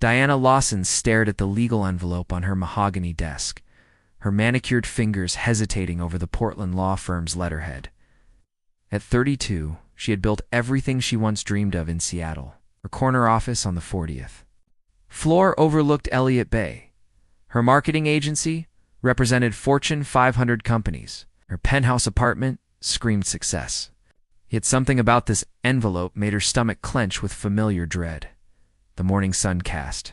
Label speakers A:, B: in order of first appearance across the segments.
A: Diana Lawson stared at the legal envelope on her mahogany desk, her manicured fingers hesitating over the Portland law firm's letterhead. At 32, she had built everything she once dreamed of in Seattle, her corner office on the 40th floor overlooked Elliott Bay. Her marketing agency represented Fortune 500 companies. Her penthouse apartment screamed success. Yet something about this envelope made her stomach clench with familiar dread. The morning sun cast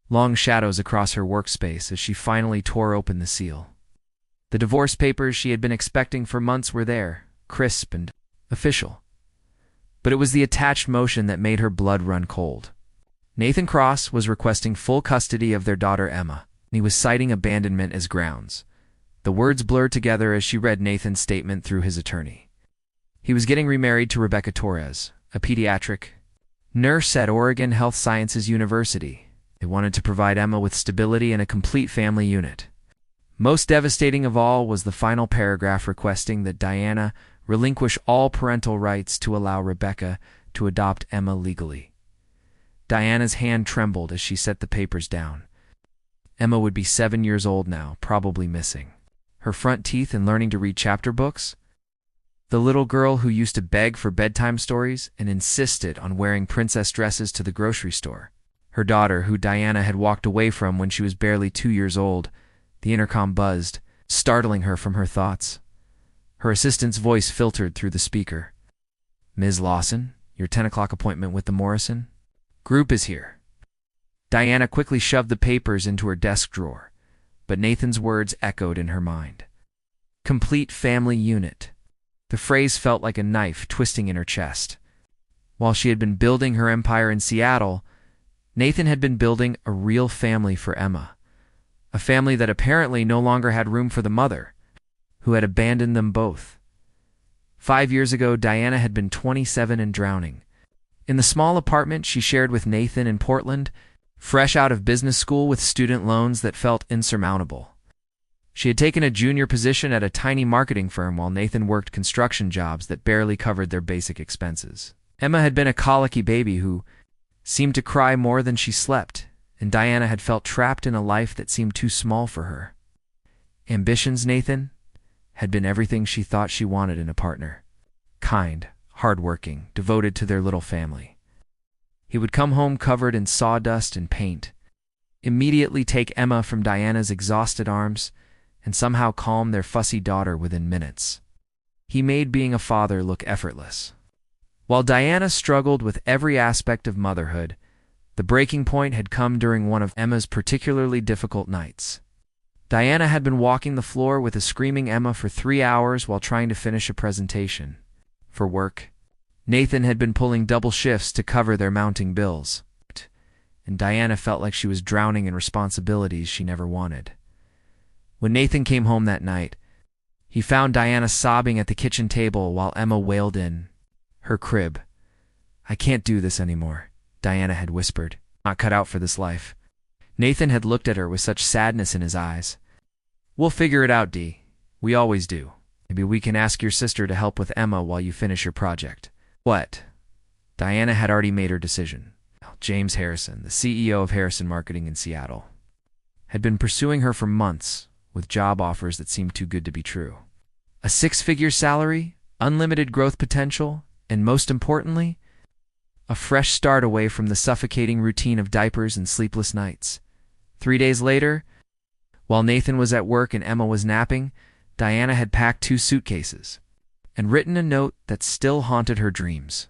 A: long shadows across her workspace as she finally tore open the seal. The divorce papers she had been expecting for months were there, crisp and official. But it was the attached motion that made her blood run cold. Nathan Cross was requesting full custody of their daughter Emma, and he was citing abandonment as grounds. The words blurred together as she read Nathan's statement through his attorney. He was getting remarried to Rebecca Torres, a pediatric nurse at Oregon Health Sciences University. They wanted to provide Emma with stability and a complete family unit. Most devastating of all was the final paragraph requesting that Diana relinquish all parental rights to allow Rebecca to adopt Emma legally. Diana's hand trembled as she set the papers down. Emma would be 7 years old now, probably missing her front teeth and learning to read chapter books. The little girl who used to beg for bedtime stories and insisted on wearing princess dresses to the grocery store. Her daughter, who Diana had walked away from when she was barely 2 years old. The intercom buzzed, startling her from her thoughts. Her assistant's voice filtered through the speaker. "Ms. Lawson, your 10 o'clock appointment with the Morrison Group is here." Diana quickly shoved the papers into her desk drawer, but Nathan's words echoed in her mind. Complete family unit. The phrase felt like a knife twisting in her chest. While she had been building her empire in Seattle, Nathan had been building a real family for Emma. A family that apparently no longer had room for the mother, who had abandoned them both. 5 years ago, Diana had been 27 and drowning. In the small apartment she shared with Nathan in Portland, fresh out of business school with student loans that felt insurmountable. She had taken a junior position at a tiny marketing firm while Nathan worked construction jobs that barely covered their basic expenses. Emma had been a colicky baby who seemed to cry more than she slept, and Diana had felt trapped in a life that seemed too small for her. Ambitions, Nathan, had been everything she thought she wanted in a partner. Kind, hardworking, devoted to their little family. He would come home covered in sawdust and paint, immediately take Emma from Diana's exhausted arms, and somehow calm their fussy daughter within minutes. He made being a father look effortless. While Diana struggled with every aspect of motherhood, the breaking point had come during one of Emma's particularly difficult nights. Diana had been walking the floor with a screaming Emma for 3 hours while trying to finish a presentation. For work, Nathan had been pulling double shifts to cover their mounting bills, and Diana felt like she was drowning in responsibilities she never wanted. When Nathan came home that night, he found Diana sobbing at the kitchen table while Emma wailed in her crib. "I can't do this anymore," Diana had whispered. "Not cut out for this life." Nathan had looked at her with such sadness in his eyes. "We'll figure it out, Dee. We always do. Maybe we can ask your sister to help with Emma while you finish your project." "What?" Diana had already made her decision. James Harrison, the CEO of Harrison Marketing in Seattle, had been pursuing her for months with job offers that seemed too good to be true. A 6-figure salary, unlimited growth potential, and most importantly, a fresh start away from the suffocating routine of diapers and sleepless nights. 3 days later, while Nathan was at work and Emma was napping, Diana had packed 2 suitcases and written a note that still haunted her dreams.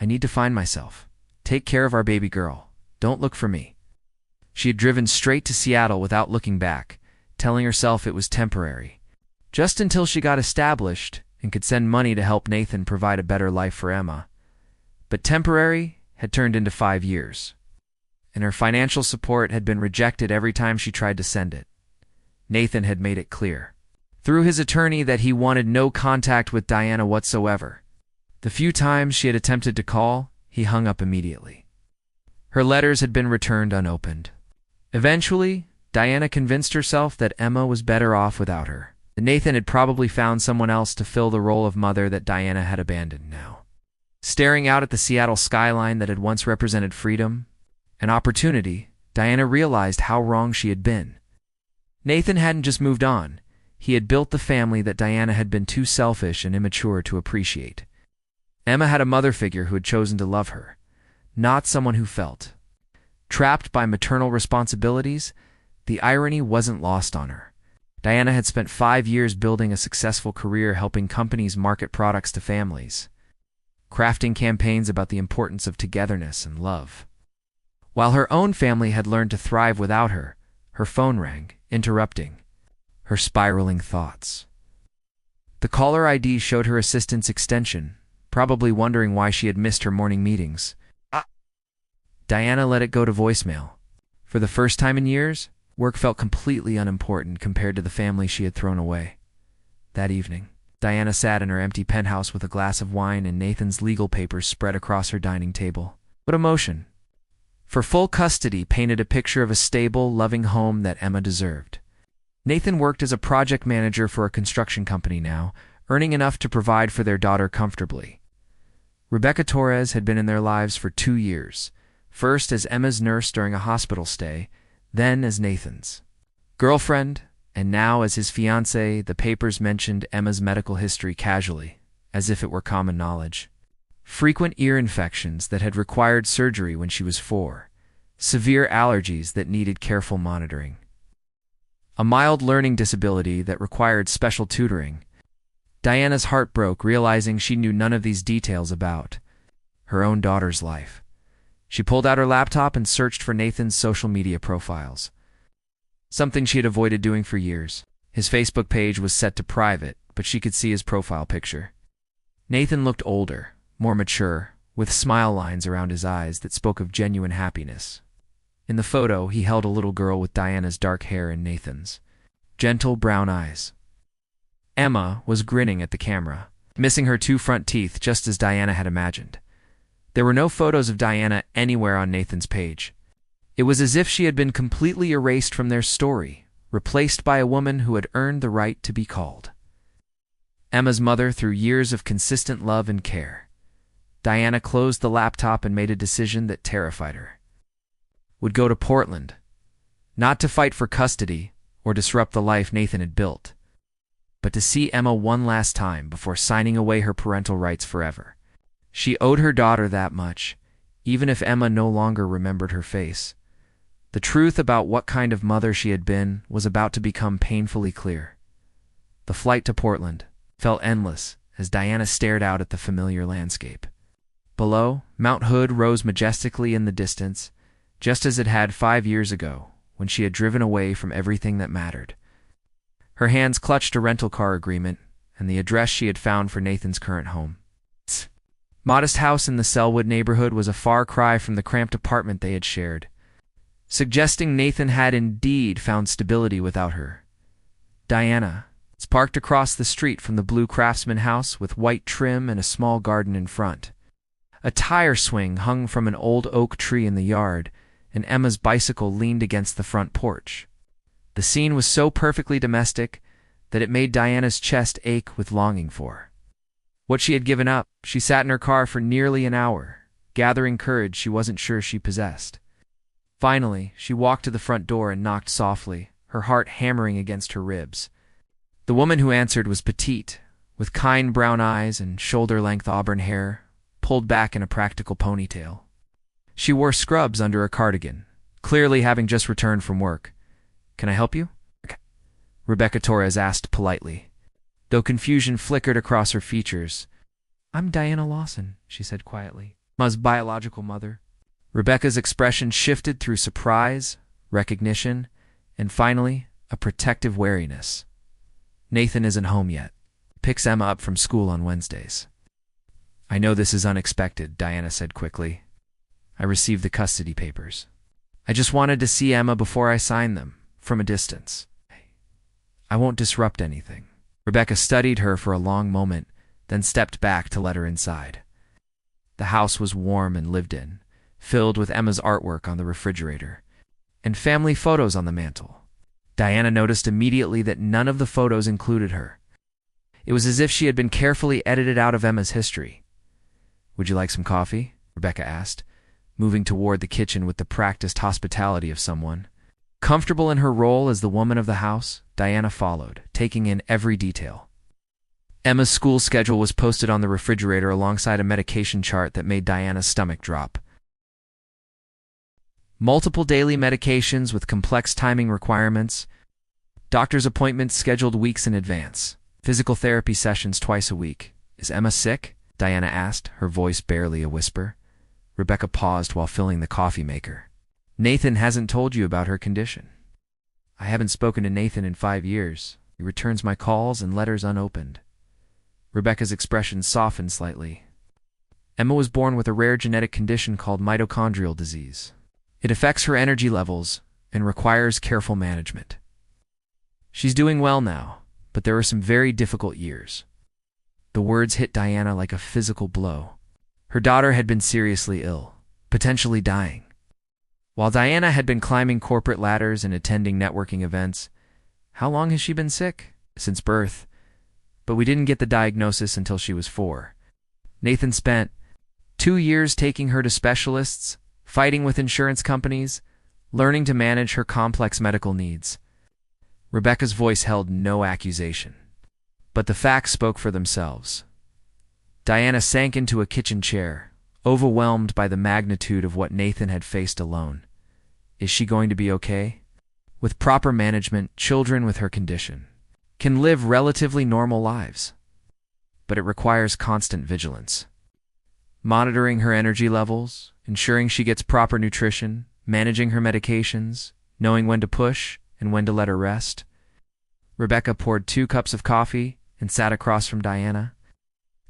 A: "I need to find myself. Take care of our baby girl. Don't look for me." She had driven straight to Seattle without looking back, telling herself it was temporary, just until she got established and could send money to help Nathan provide a better life for Emma. But temporary had turned into 5 years, and her financial support had been rejected every time she tried to send it. Nathan had made it clear, through his attorney, that he wanted no contact with Diana whatsoever. The few times she had attempted to call, he hung up immediately. Her letters had been returned unopened. Eventually, Diana convinced herself that Emma was better off without her. Nathan had probably found someone else to fill the role of mother that Diana had abandoned now. Staring out at the Seattle skyline that had once represented freedom, An opportunity, Diana realized how wrong she had been. Nathan hadn't just moved on. He had built the family that Diana had been too selfish and immature to appreciate. Emma had a mother figure who had chosen to love her, not someone who felt. Trapped by maternal responsibilities, the irony wasn't lost on her. Diana had spent 5 years building a successful career helping companies market products to families, crafting campaigns about the importance of togetherness and love. While her own family had learned to thrive without her, her phone rang, interrupting her spiraling thoughts. The caller ID showed her assistant's extension, probably wondering why she had missed her morning meetings. Diana let it go to voicemail. For the first time in years, work felt completely unimportant compared to the family she had thrown away. That evening, Diana sat in her empty penthouse with a glass of wine and Nathan's legal papers spread across her dining table. What emotion! For full custody painted a picture of a stable, loving home that Emma deserved. Nathan worked as a project manager for a construction company now, earning enough to provide for their daughter comfortably. Rebecca Torres had been in their lives for 2 years, first as Emma's nurse during a hospital stay, then as Nathan's girlfriend, and now as his fiancée. The papers mentioned Emma's medical history casually, as if it were common knowledge. Frequent ear infections that had required surgery when she was 4, severe allergies that needed careful monitoring, a mild learning disability that required special tutoring. Diana's heart broke, realizing she knew none of these details about her own daughter's life. She pulled out her laptop and searched for Nathan's social media profiles, something she had avoided doing for years. His Facebook page was set to private, but she could see his profile picture. Nathan looked older, more mature, with smile lines around his eyes that spoke of genuine happiness. In the photo, he held a little girl with Diana's dark hair and Nathan's gentle brown eyes. Emma was grinning at the camera, missing her 2 front teeth just as Diana had imagined. There were no photos of Diana anywhere on Nathan's page. It was as if she had been completely erased from their story, replaced by a woman who had earned the right to be called Emma's mother through years of consistent love and care. Diana closed the laptop and made a decision that terrified her. Would go to Portland, not to fight for custody or disrupt the life Nathan had built, but to see Emma one last time before signing away her parental rights forever. She owed her daughter that much, even if Emma no longer remembered her face. The truth about what kind of mother she had been was about to become painfully clear. The flight to Portland felt endless as Diana stared out at the familiar landscape. Below, Mount Hood rose majestically in the distance, just as it had 5 years ago, when she had driven away from everything that mattered. Her hands clutched a rental car agreement and the address she had found for Nathan's current home. Its modest house in the Selwood neighborhood was a far cry from the cramped apartment they had shared, suggesting Nathan had indeed found stability without her. Diana, it's parked across the street from the blue Craftsman house with white trim and a small garden in front. A tire swing hung from an old oak tree in the yard, and Emma's bicycle leaned against the front porch. The scene was so perfectly domestic that it made Diana's chest ache with longing for what she had given up. She sat in her car for nearly an hour, gathering courage she wasn't sure she possessed. Finally, she walked to the front door and knocked softly, her heart hammering against her ribs. The woman who answered was petite, with kind brown eyes and shoulder-length auburn hair, pulled back in a practical ponytail. She wore scrubs under a cardigan, clearly having just returned from work. "Can I help you?" Rebecca Torres asked politely, though confusion flickered across her features. "I'm Diana Lawson," she said quietly, "Emma's biological mother." Rebecca's expression shifted through surprise, recognition, and finally, a protective wariness. "Nathan isn't home yet. Picks Emma up from school on Wednesdays." "I know this is unexpected," Diana said quickly. "I received the custody papers. I just wanted to see Emma before I signed them, from a distance. I won't disrupt anything." Rebecca studied her for a long moment, then stepped back to let her inside. The house was warm and lived in, filled with Emma's artwork on the refrigerator and family photos on the mantel. Diana noticed immediately that none of the photos included her. It was as if she had been carefully edited out of Emma's history. "Would you like some coffee?" Rebecca asked, moving toward the kitchen with the practiced hospitality of someone. Comfortable in her role as the woman of the house, Diana followed, taking in every detail. Emma's school schedule was posted on the refrigerator alongside a medication chart that made Diana's stomach drop. Multiple daily medications with complex timing requirements, doctor's appointments scheduled weeks in advance, physical therapy sessions twice a week. "Is Emma sick?" Diana asked, her voice barely a whisper. Rebecca paused while filling the coffee maker. "Nathan hasn't told you about her condition." "I haven't spoken to Nathan in 5 years. He returns my calls and letters unopened." Rebecca's expression softened slightly. "Emma was born with a rare genetic condition called mitochondrial disease. It affects her energy levels and requires careful management. She's doing well now, but there are some very difficult years." The words hit Diana like a physical blow. Her daughter had been seriously ill, potentially dying. While Diana had been climbing corporate ladders and attending networking events, how long has she been sick? Since birth. But we didn't get the diagnosis until she was 4. Nathan spent 2 years taking her to specialists, fighting with insurance companies, learning to manage her complex medical needs. Rebecca's voice held no accusation, but the facts spoke for themselves. Diana sank into a kitchen chair, overwhelmed by the magnitude of what Nathan had faced alone. Is she going to be okay? With proper management, children with her condition can live relatively normal lives, but it requires constant vigilance. Monitoring her energy levels, ensuring she gets proper nutrition, managing her medications, knowing when to push and when to let her rest. Rebecca poured 2 cups of coffee and sat across from Diana.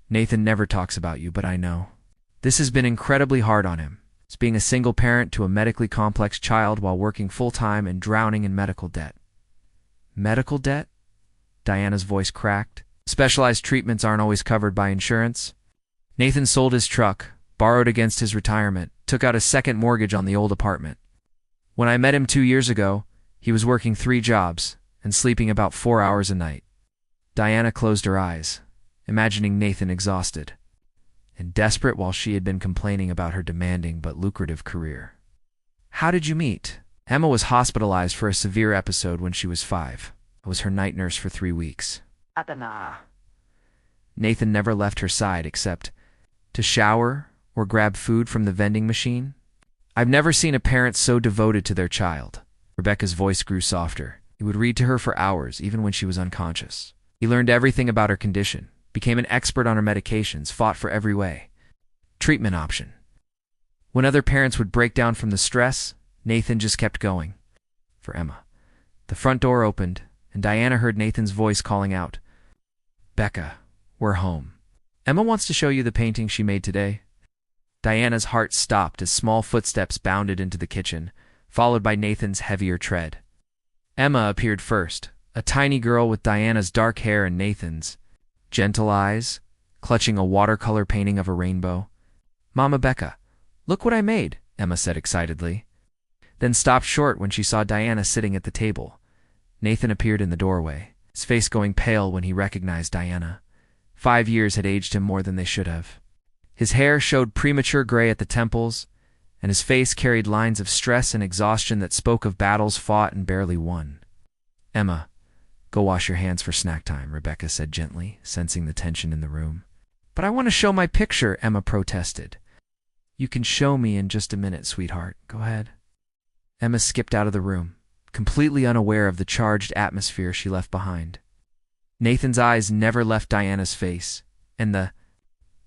A: "Nathan never talks about you, but I know. This has been incredibly hard on him. It's being a single parent to a medically complex child while working full-time and drowning in medical debt." "Medical debt?" Diana's voice cracked. "Specialized treatments aren't always covered by insurance." Nathan sold his truck, borrowed against his retirement, took out a second mortgage on the old apartment. When I met him 2 years ago, he was working 3 jobs and sleeping about 4 hours a night. Diana closed her eyes, imagining Nathan exhausted and desperate while she had been complaining about her demanding but lucrative career. "How did you meet?" "Emma was hospitalized for a severe episode when she was 5. I was her night nurse for 3 weeks. Nathan never left her side except to shower or grab food from the vending machine. I've never seen a parent so devoted to their child." Rebecca's voice grew softer. "He would read to her for hours, even when she was unconscious. He learned everything about her condition, became an expert on her medications, fought for every way. Treatment option. When other parents would break down from the stress, Nathan just kept going." For Emma. The front door opened, and Diana heard Nathan's voice calling out, "Becca, we're home. Emma wants to show you the painting she made today." Diana's heart stopped as small footsteps bounded into the kitchen, followed by Nathan's heavier tread. Emma appeared first, a tiny girl with Diana's dark hair and Nathan's gentle eyes, clutching a watercolor painting of a rainbow. "Mama Becca, look what I made," Emma said excitedly, then stopped short when she saw Diana sitting at the table. Nathan appeared in the doorway, his face going pale when he recognized Diana. 5 years had aged him more than they should have. His hair showed premature gray at the temples, and his face carried lines of stress and exhaustion that spoke of battles fought and barely won. "Emma, go wash your hands for snack time," Rebecca said gently, sensing the tension in the room. "But I want to show my picture," Emma protested. "You can show me in just a minute, sweetheart. Go ahead." Emma skipped out of the room, completely unaware of the charged atmosphere she left behind. Nathan's eyes never left Diana's face, and the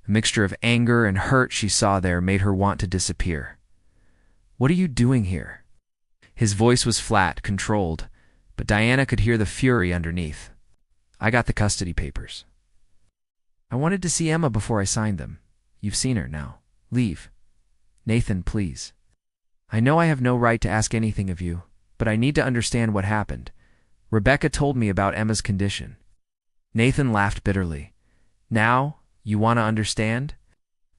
A: mixture of anger and hurt she saw there made her want to disappear. "What are you doing here?" His voice was flat, controlled, but Diana could hear the fury underneath. "I got the custody papers. I wanted to see Emma before I signed them. You've seen her now. Leave. Nathan, please. I know I have no right to ask anything of you, but I need to understand what happened. Rebecca told me about Emma's condition." Nathan laughed bitterly. "Now, you want to understand?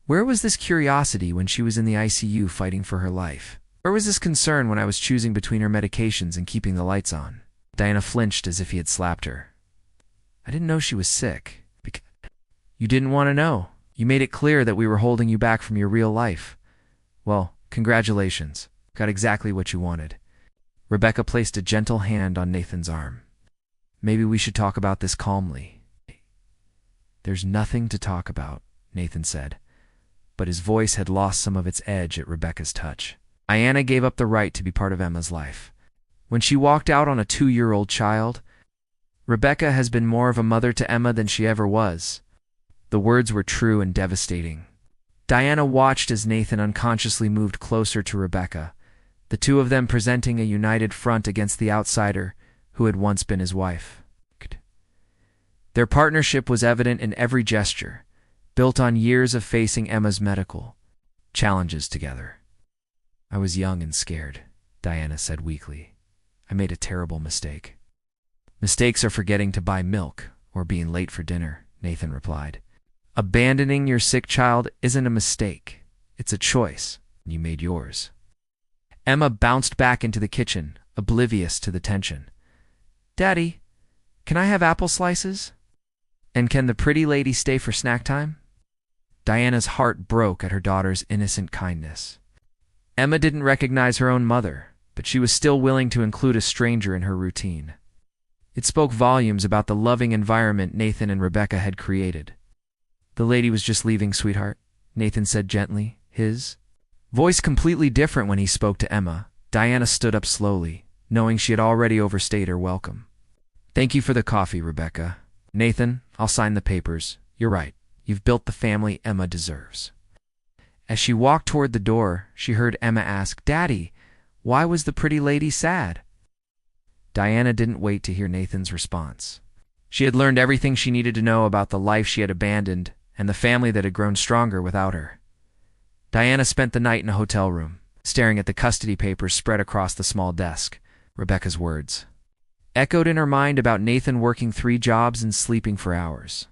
A: Where was this curiosity when she was in the ICU fighting for her life? Where was this concern when I was choosing between her medications and keeping the lights on?" Diana flinched as if he had slapped her. "I didn't know she was sick." "You didn't want to know. You made it clear that we were holding you back from your real life. Well, Congratulations. Got exactly what you wanted. Rebecca placed a gentle hand on Nathan's arm. Maybe we should talk about this calmly. There's nothing to talk about, Nathan said, but his voice had lost some of its edge at Rebecca's touch. Diana gave up the right to be part of Emma's life. When she walked out on a 2-year-old child, Rebecca has been more of a mother to Emma than she ever was. The words were true and devastating. Diana watched as Nathan unconsciously moved closer to Rebecca, the two of them presenting a united front against the outsider who had once been his wife. Their partnership was evident in every gesture, built on years of facing Emma's medical challenges together. I was young and scared, Diana said weakly. I made a terrible mistake. Mistakes are forgetting to buy milk or being late for dinner, Nathan replied. Abandoning your sick child isn't a mistake. It's a choice. You made yours. Emma bounced back into the kitchen, oblivious to the tension. Daddy, can I have apple slices? And can the pretty lady stay for snack time? Diana's heart broke at her daughter's innocent kindness. Emma didn't recognize her own mother, but she was still willing to include a stranger in her routine. It spoke volumes about the loving environment Nathan and Rebecca had created. The lady was just leaving, sweetheart, Nathan said gently, his voice completely different when he spoke to Emma. Diana stood up slowly, knowing she had already overstayed her welcome. Thank you for the coffee, Rebecca. Nathan, I'll sign the papers. You're right. You've built the family Emma deserves. As she walked toward the door, she heard Emma ask, Daddy, why was the pretty lady sad? Diana didn't wait to hear Nathan's response. She had learned everything she needed to know about the life she had abandoned and the family that had grown stronger without her. Diana spent the night in a hotel room, staring at the custody papers spread across the small desk. Rebecca's words echoed in her mind about Nathan working 3 jobs and sleeping for hours.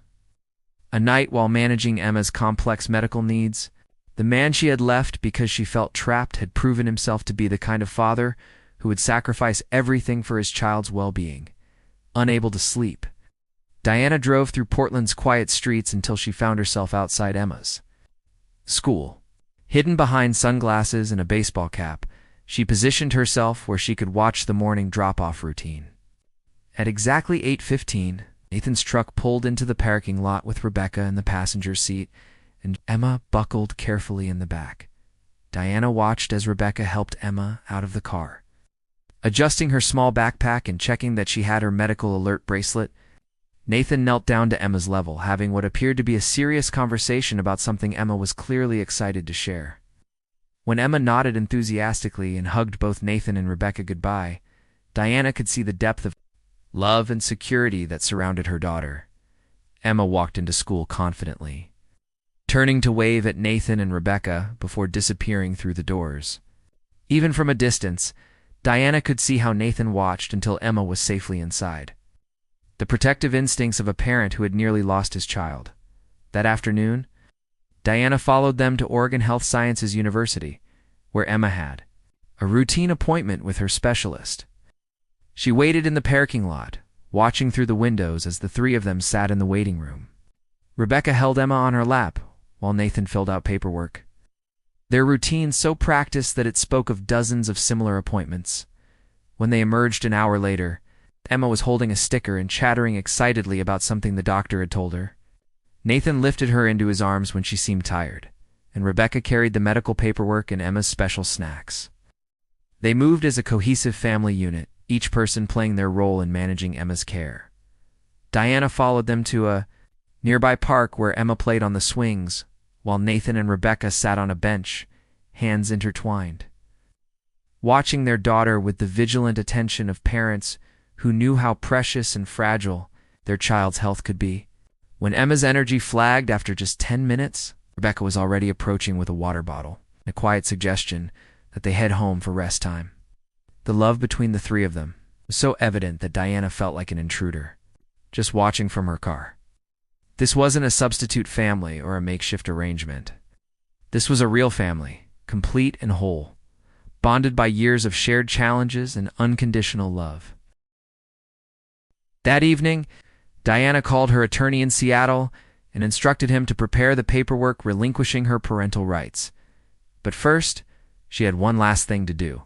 A: A night while managing Emma's complex medical needs, the man she had left because she felt trapped had proven himself to be the kind of father who would sacrifice everything for his child's well-being. Unable to sleep, Diana drove through Portland's quiet streets until she found herself outside Emma's school. Hidden behind sunglasses and a baseball cap, she positioned herself where she could watch the morning drop-off routine. At exactly 8:15, Nathan's truck pulled into the parking lot with Rebecca in the passenger seat, and Emma buckled carefully in the back. Diana watched as Rebecca helped Emma out of the car. Adjusting her small backpack and checking that she had her medical alert bracelet, Nathan knelt down to Emma's level, having what appeared to be a serious conversation about something Emma was clearly excited to share. When Emma nodded enthusiastically and hugged both Nathan and Rebecca goodbye, Diana could see the depth of love and security that surrounded her daughter. Emma walked into school confidently, turning to wave at Nathan and Rebecca before disappearing through the doors. Even from a distance, Diana could see how Nathan watched until Emma was safely inside. The protective instincts of a parent who had nearly lost his child. That afternoon, Diana followed them to Oregon Health Sciences University, where Emma had a routine appointment with her specialist. She waited in the parking lot, watching through the windows as the 3 of them sat in the waiting room. Rebecca held Emma on her lap, while Nathan filled out paperwork. Their routine so practiced that it spoke of dozens of similar appointments. When they emerged an hour later, Emma was holding a sticker and chattering excitedly about something the doctor had told her. Nathan lifted her into his arms when she seemed tired, and Rebecca carried the medical paperwork and Emma's special snacks. They moved as a cohesive family unit, each person playing their role in managing Emma's care. Diana followed them to a nearby park where Emma played on the swings, while Nathan and Rebecca sat on a bench, hands intertwined, watching their daughter with the vigilant attention of parents who knew how precious and fragile their child's health could be. When Emma's energy flagged after just 10 minutes, Rebecca was already approaching with a water bottle, a quiet suggestion that they head home for rest time. The love between the 3 of them was so evident that Diana felt like an intruder, just watching from her car. This wasn't a substitute family or a makeshift arrangement. This was a real family, complete and whole, bonded by years of shared challenges and unconditional love. That evening, Diana called her attorney in Seattle and instructed him to prepare the paperwork relinquishing her parental rights. But first, she had one last thing to do.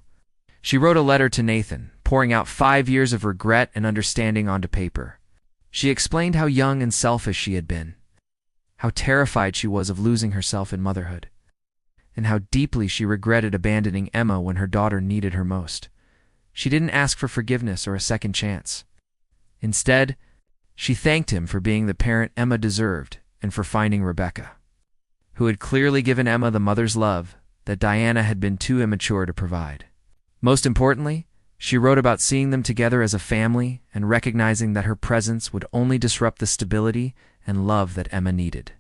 A: She wrote a letter to Nathan, pouring out 5 years of regret and understanding onto paper. She explained how young and selfish she had been, how terrified she was of losing herself in motherhood, and how deeply she regretted abandoning Emma when her daughter needed her most. She didn't ask for forgiveness or a second chance. Instead, she thanked him for being the parent Emma deserved and for finding Rebecca, who had clearly given Emma the mother's love that Diana had been too immature to provide. Most importantly, she wrote about seeing them together as a family and recognizing that her presence would only disrupt the stability and love that Emma needed.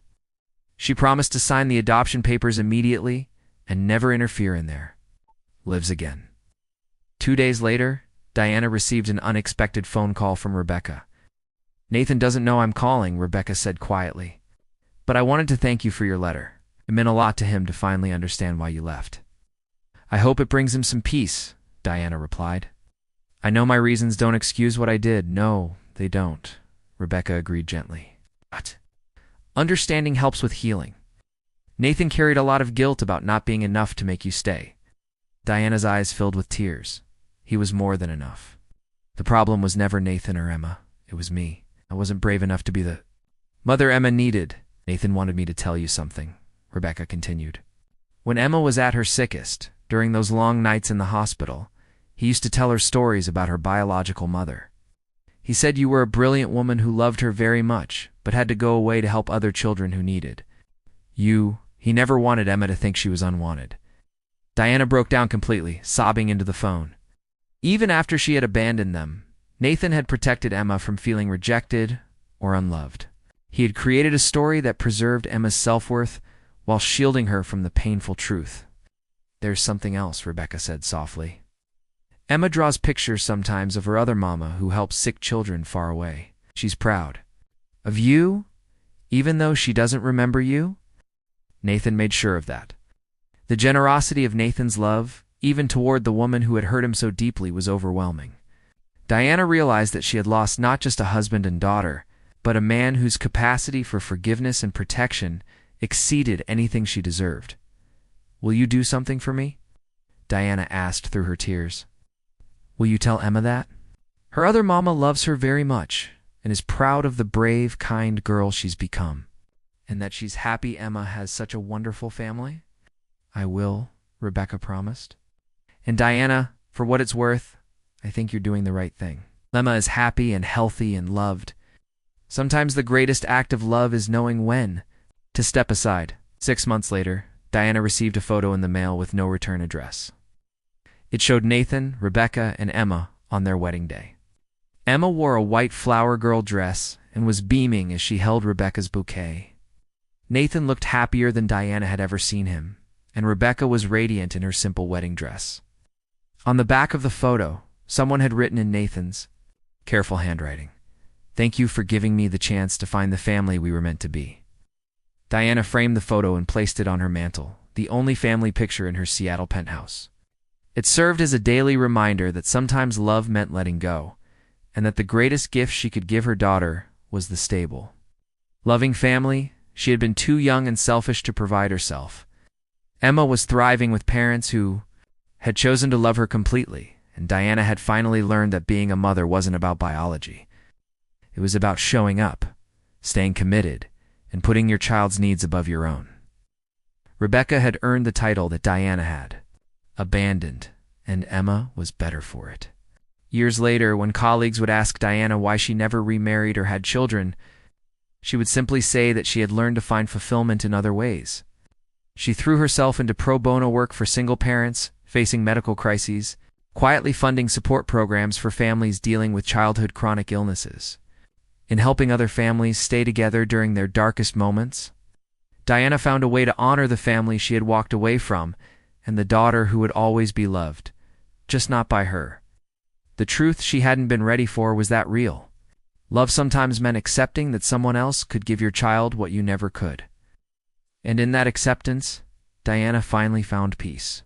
A: She promised to sign the adoption papers immediately and never interfere in their lives again. 2 days later, Diana received an unexpected phone call from Rebecca. "Nathan doesn't know I'm calling," Rebecca said quietly. "But I wanted to thank you for your letter. It meant a lot to him to finally understand why you left." "I hope it brings him some peace," Diana replied. "I know my reasons don't excuse what I did." "No, they don't," Rebecca agreed gently. "But understanding helps with healing. Nathan carried a lot of guilt about not being enough to make you stay." Diana's eyes filled with tears. He was more than enough. "The problem was never Nathan or Emma. It was me. I wasn't brave enough to be the mother Emma needed." "Nathan wanted me to tell you something," Rebecca continued. "When Emma was at her sickest, during those long nights in the hospital, he used to tell her stories about her biological mother. He said you were a brilliant woman who loved her very much, but had to go away to help other children who needed you. He never wanted Emma to think she was unwanted." Diana broke down completely, sobbing into the phone. Even after she had abandoned them, Nathan had protected Emma from feeling rejected or unloved. He had created a story that preserved Emma's self-worth while shielding her from the painful truth. "There's something else," Rebecca said softly. "Emma draws pictures sometimes of her other mama who helps sick children far away. She's proud of you, even though she doesn't remember you." Nathan made sure of that. The generosity of Nathan's love, even toward the woman who had hurt him so deeply, was overwhelming. Diana realized that she had lost not just a husband and daughter, but a man whose capacity for forgiveness and protection exceeded anything she deserved. "Will you do something for me?" Diana asked through her tears. "Will you tell Emma that? Her other mama loves her very much and is proud of the brave, kind girl she's become, and that she's happy Emma has such a wonderful family?" "I will," Rebecca promised. "And Diana, for what it's worth, I think you're doing the right thing. Emma is happy and healthy and loved. Sometimes the greatest act of love is knowing when to step aside." 6 months later, Diana received a photo in the mail with no return address. It showed Nathan, Rebecca, and Emma on their wedding day. Emma wore a white flower girl dress and was beaming as she held Rebecca's bouquet. Nathan looked happier than Diana had ever seen him, and Rebecca was radiant in her simple wedding dress. On the back of the photo, someone had written in Nathan's careful handwriting, "Thank you for giving me the chance to find the family we were meant to be." Diana framed the photo and placed it on her mantle, the only family picture in her Seattle penthouse. It served as a daily reminder that sometimes love meant letting go, and that the greatest gift she could give her daughter was the stable, loving family she had been too young and selfish to provide herself. Emma was thriving with parents who had chosen to love her completely, and Diana had finally learned that being a mother wasn't about biology. It was about showing up, staying committed, and putting your child's needs above your own. Rebecca had earned the title that Diana had, abandoned, and Emma was better for it. Years later, when colleagues would ask Diana why she never remarried or had children, she would simply say that she had learned to find fulfillment in other ways. She threw herself into pro bono work for single parents facing medical crises, quietly funding support programs for families dealing with childhood chronic illnesses. In helping other families stay together during their darkest moments, Diana found a way to honor the family she had walked away from and the daughter who would always be loved, just not by her. The truth she hadn't been ready for was that real. Love sometimes meant accepting that someone else could give your child what you never could. And in that acceptance, Diana finally found peace.